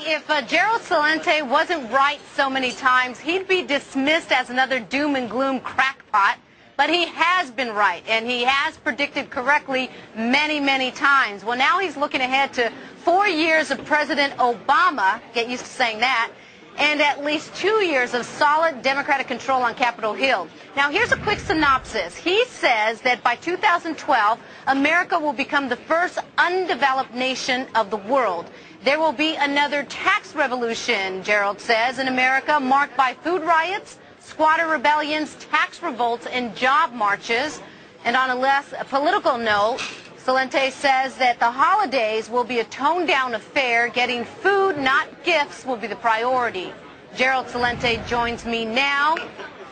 if Gerald Celente wasn't right so many times, he'd be dismissed as another doom and gloom crackpot. But he has been right, and he has predicted correctly many, many times. Well, now he's looking ahead to 4 years of President Obama, get used to saying that, and at least 2 years of solid Democratic control on Capitol Hill. Now, here's a quick synopsis. He says that by 2012, America will become the first undeveloped nation of the world. There will be another tax revolution, Gerald says, in America, marked by food riots, squatter rebellions, tax revolts, and job marches. And on a less political note, Celente says that the holidays will be a toned-down affair. Getting food, not gifts, will be the priority. Gerald Celente joins me now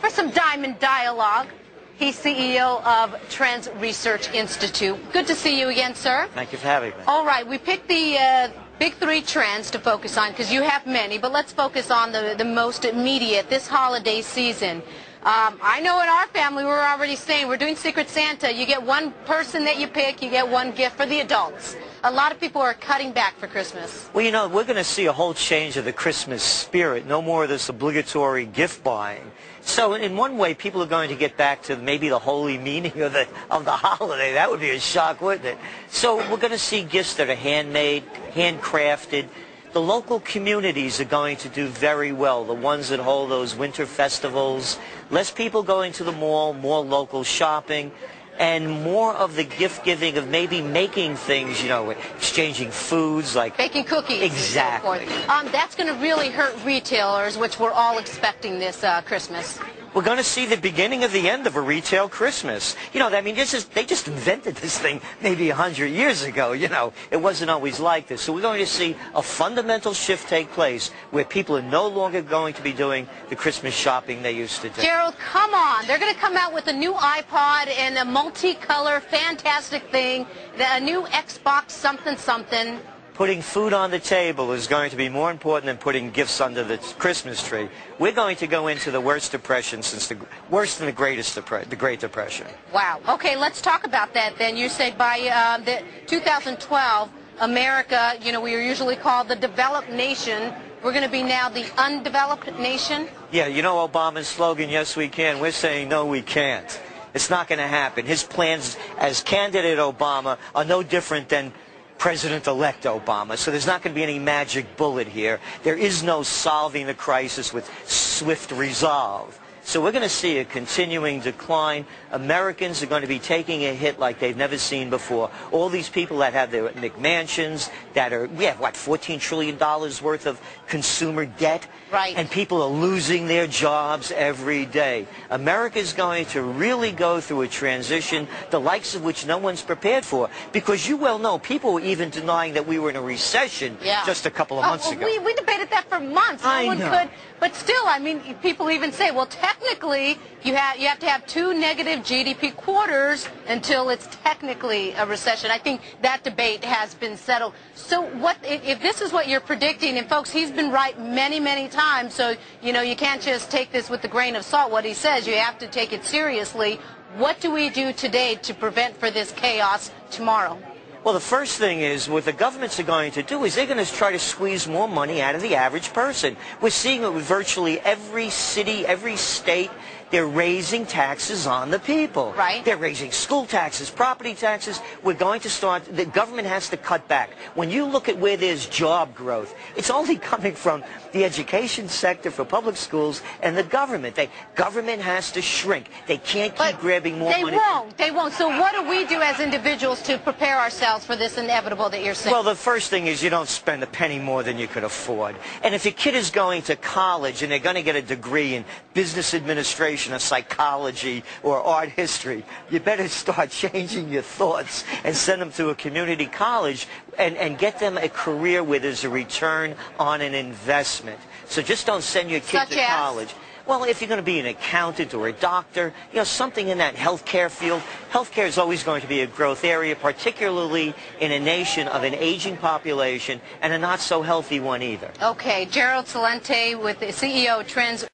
for some Diamond Dialogue. He's CEO of Trends Research Institute. Good to see you again, sir. Thank you for having me. All right, we picked the big three trends to focus on because you have many, but let's focus on the most immediate this holiday season. I know in our family we're already saying we're doing Secret Santa. You get one person that you pick, you get one gift for the adults. A lot of people are cutting back for Christmas. Well, you know, we're going to see a whole change of the Christmas spirit. No more of this obligatory gift buying. So in one way, people are going to get back to maybe the holy meaning of the holiday. That would be a shock, wouldn't it? So we're going to see gifts that are handmade, handcrafted. The local communities are going to do very well, the ones that hold those winter festivals. Less people going to the mall, more local shopping, and more of the gift-giving of maybe making things, you know, exchanging foods like... baking cookies. Exactly. And so forth. That's going to really hurt retailers, which we're all expecting this Christmas. We're going to see the beginning of the end of a retail Christmas. You know, I mean, they just invented this thing maybe 100 years ago, you know. It wasn't always like this. So we're going to see a fundamental shift take place where people are no longer going to be doing the Christmas shopping they used to do. Gerald, come on. They're going to come out with a new iPod and a multicolor, fantastic thing, a new Xbox something. Putting food on the table is going to be more important than putting gifts under the Christmas tree. We're going to go into the worst depression since worse than the Great Depression. Wow. Okay, let's talk about that then. You said by 2012, America, you know, we are usually called the developed nation. We're going to be now the undeveloped nation? Yeah, you know Obama's slogan, yes we can. We're saying no we can't. It's not going to happen. His plans as candidate Obama are no different than President-elect Obama. So there's not going to be any magic bullet here. There is no solving the crisis with swift resolve. So we're going to see a continuing decline. Americans are going to be taking a hit like they've never seen before. All these people that have their McMansions, that are, we have, what, $14 trillion worth of consumer debt? Right. And people are losing their jobs every day. America's going to really go through a transition, the likes of which no one's prepared for. Because you well know, people were even denying that we were in a recession just a couple of months ago. We debated that for months. I know. Could, but still, I mean, people even say, well, technically, you have to have 2 negative GDP quarters until it's technically a recession. I think that debate has been settled. So what if this is what you're predicting, and folks, he's been right many, many times, so, you know, you can't just take this with a grain of salt, what he says. You have to take it seriously. What do we do today to prevent for this chaos tomorrow? Well, the first thing is what the governments are going to do is they're going to try to squeeze more money out of the average person. We're seeing it with virtually every city, every state. They're raising taxes on the people. Right. They're raising school taxes, property taxes. We're going to start, the government has to cut back. When you look at where there's job growth, it's only coming from the education sector for public schools and the government. Government has to shrink. They can't keep grabbing more money. They won't. So what do we do as individuals to prepare ourselves for this inevitable that you're saying? Well, the first thing is you don't spend a penny more than you could afford. And if your kid is going to college and they're going to get a degree in business administration or psychology or art history, you better start changing your thoughts and send them to a community college and get them a career where there's a return on an investment. So just don't send your kid to college. Well, if you're going to be an accountant or a doctor, you know, something in that healthcare field. Healthcare is always going to be a growth area, particularly in a nation of an aging population and a not so healthy one either. Okay, Gerald Celente with the CEO of Trends